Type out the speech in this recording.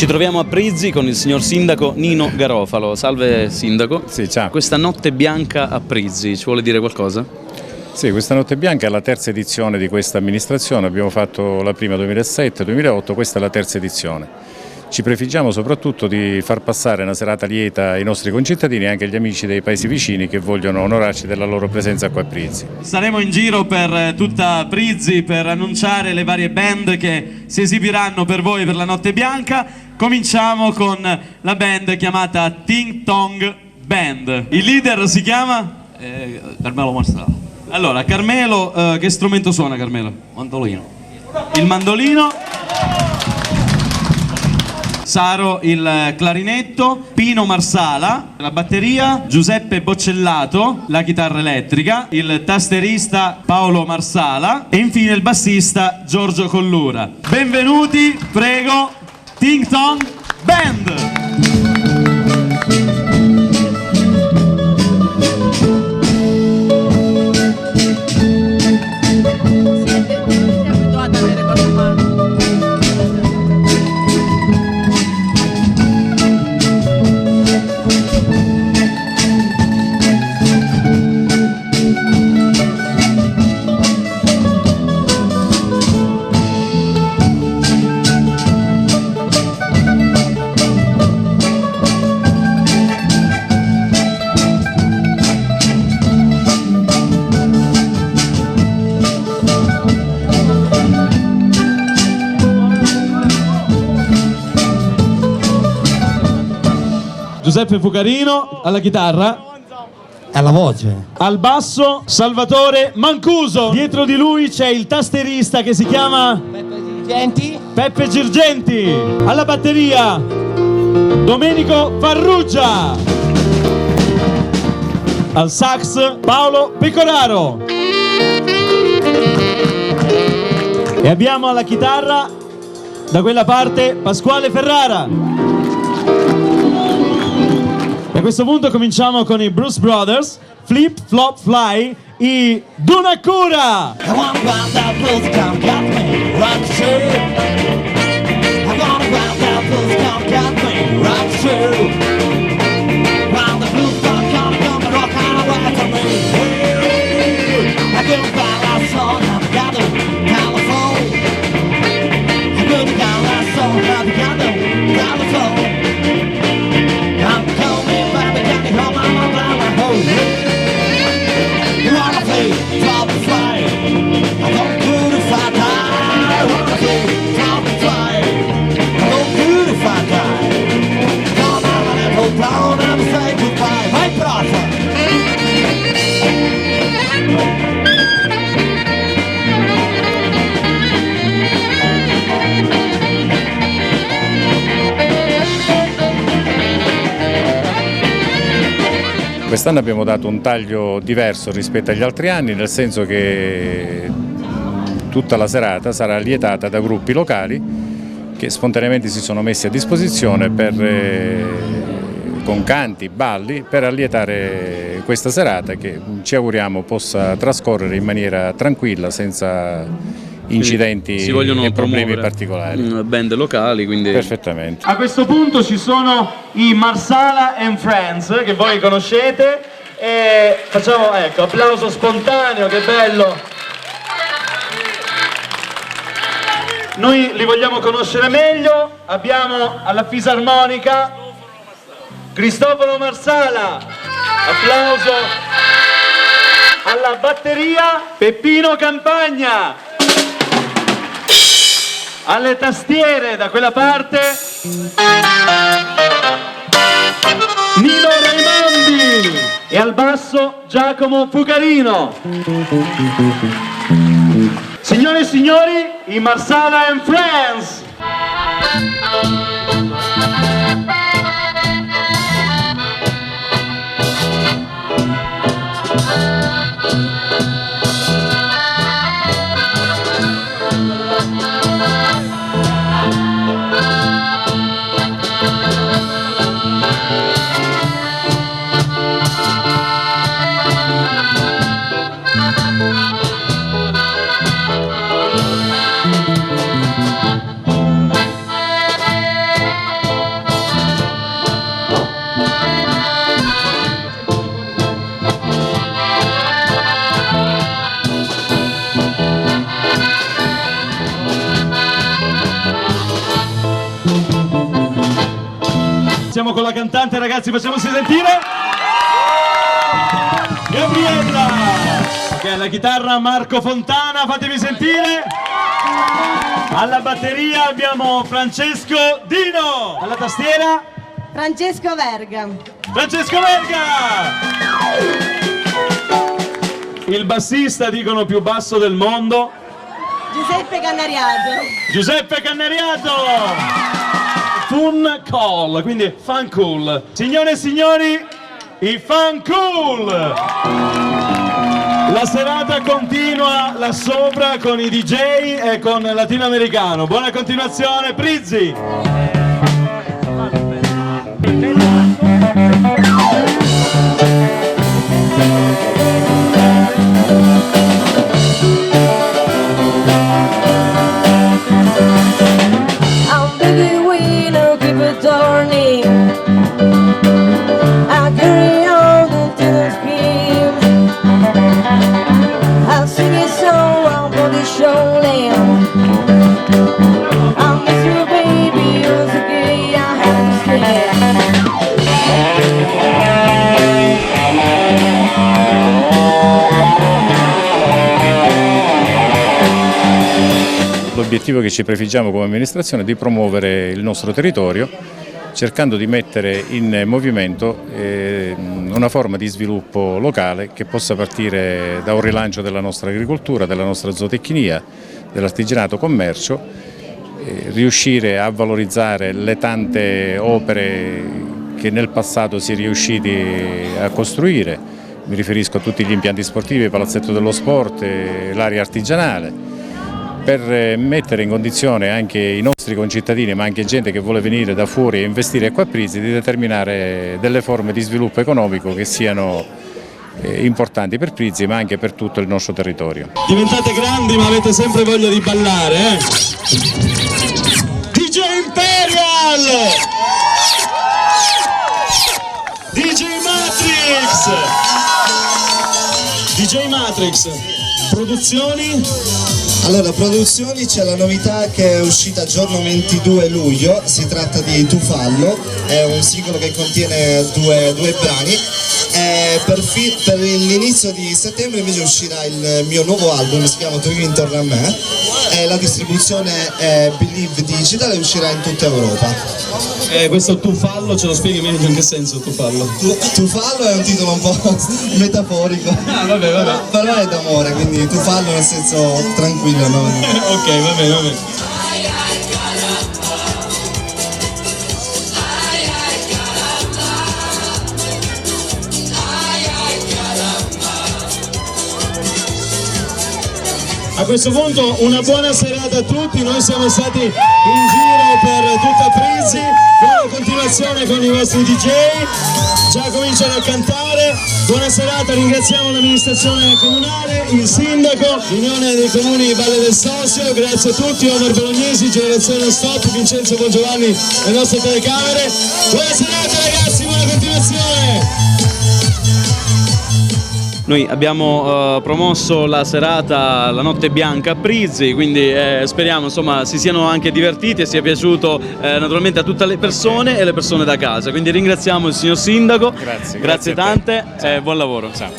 Ci troviamo a Prizzi con il signor sindaco Nino Garofalo. Salve sindaco. Sì, ciao. Questa notte bianca a Prizzi, ci vuole dire qualcosa? Sì, questa notte bianca è la terza edizione di questa amministrazione, abbiamo fatto la prima 2007-2008, questa è la terza edizione. Ci prefiggiamo soprattutto di far passare una serata lieta ai nostri concittadini e anche agli amici dei paesi vicini che vogliono onorarci della loro presenza qua a Prizzi. Saremo in giro per tutta Prizzi per annunciare le varie band che si esibiranno per voi per la notte bianca. Cominciamo con la band chiamata Ting Tong Band. Il leader si chiama? Carmelo Marsala. Allora, Carmelo, che strumento suona Carmelo? Mandolino. Il mandolino. Saro il clarinetto, Pino Marsala, la batteria, Giuseppe Boccellato, la chitarra elettrica, il tasterista Paolo Marsala e infine il bassista Giorgio Collura. Benvenuti, prego, Ting Tong Band! Giuseppe Fucarino alla chitarra, Alla voce. al basso Salvatore Mancuso. Dietro di lui c'è il tasterista che si chiama Peppe Girgenti. Alla batteria Domenico Farrugia. Al sax Paolo Pecoraro. E abbiamo alla chitarra da quella parte Pasquale Ferrara. E a questo punto cominciamo con i Bruce Brothers, Flip Flop Fly, i Dunacura! Quest'anno abbiamo dato un taglio diverso rispetto agli altri anni, nel senso che tutta la serata sarà lietata da gruppi locali che spontaneamente si sono messi a disposizione con canti, balli, per allietare questa serata che ci auguriamo possa trascorrere in maniera tranquilla, senza incidenti si vogliono e problemi promuovere particolari. Band locali, quindi Perfettamente. A questo punto ci sono i Marsala and Friends che voi conoscete e facciamo, ecco, applauso spontaneo, che bello. Noi li vogliamo conoscere meglio. Abbiamo alla fisarmonica Cristoforo Marsala, applauso. Alla batteria Peppino Campagna. Alle tastiere da quella parte Nino Raimondi e al basso Giacomo Fucarino. Signore e signori, i Marsala and Friends. Iniziamo con la cantante, ragazzi, facciamosi sentire. Gabriella. Ok, alla chitarra Marco Fontana, fatevi sentire. Alla batteria abbiamo Francesco Dino. Alla tastiera Francesco Verga. Francesco Verga. Il bassista, dicono, più basso del mondo, Giuseppe Cannariato. Giuseppe Cannariato. Fun Cool, quindi Fun Cool. Signore e signori, i Fun Cool. La serata continua là sopra con i DJ e con Latinoamericano. Buona continuazione, Prizzi. L'obiettivo che ci prefiggiamo come amministrazione è di promuovere il nostro territorio, cercando di mettere in movimento una forma di sviluppo locale che possa partire da un rilancio della nostra agricoltura, della nostra zootecnia, dell'artigianato commercio, riuscire a valorizzare le tante opere che nel passato si è riusciti a costruire. Mi riferisco a tutti gli impianti sportivi, il palazzetto dello sport, l'area artigianale, per mettere in condizione anche i nostri concittadini, ma anche gente che vuole venire da fuori e investire qua a Prizzi, di determinare delle forme di sviluppo economico che siano importanti per Prizzi, ma anche per tutto il nostro territorio. Diventate grandi, ma avete sempre voglia di ballare, eh? DJ Imperial! DJ Matrix! DJ Matrix, produzioni? Allora, produzioni, c'è la novità che è uscita giorno 22 luglio, si tratta di Tufallo, è un singolo che contiene due brani. Per l'inizio di settembre invece uscirà il mio nuovo album, si chiama Tu vivi intorno a me, la distribuzione è Believe Digital e uscirà in tutta Europa. Questo Tufallo, ce lo spieghi meglio, in che senso Tufallo? Tufallo è un titolo un po' metaforico, vabbè. però è d'amore, quindi Tufallo nel senso tranquillo, no? Ok, va bene. A questo punto una buona serata a tutti, noi siamo stati in giro per tutta Prizzi, buona continuazione con i vostri DJ, già cominciano a cantare, buona serata, ringraziamo l'amministrazione comunale, il sindaco, l'Unione dei Comuni Valle del Sosio, grazie a tutti, Omar Bolognesi, Generazione Stop, Vincenzo Bongiovanni, le nostre telecamere, buona serata ragazzi, buona continuazione! Noi abbiamo promosso la serata, la notte bianca a Prizzi, quindi speriamo insomma si siano anche divertiti e sia piaciuto naturalmente a tutte le persone e le persone da casa. Quindi ringraziamo il signor Sindaco, grazie tante e buon lavoro. Ciao.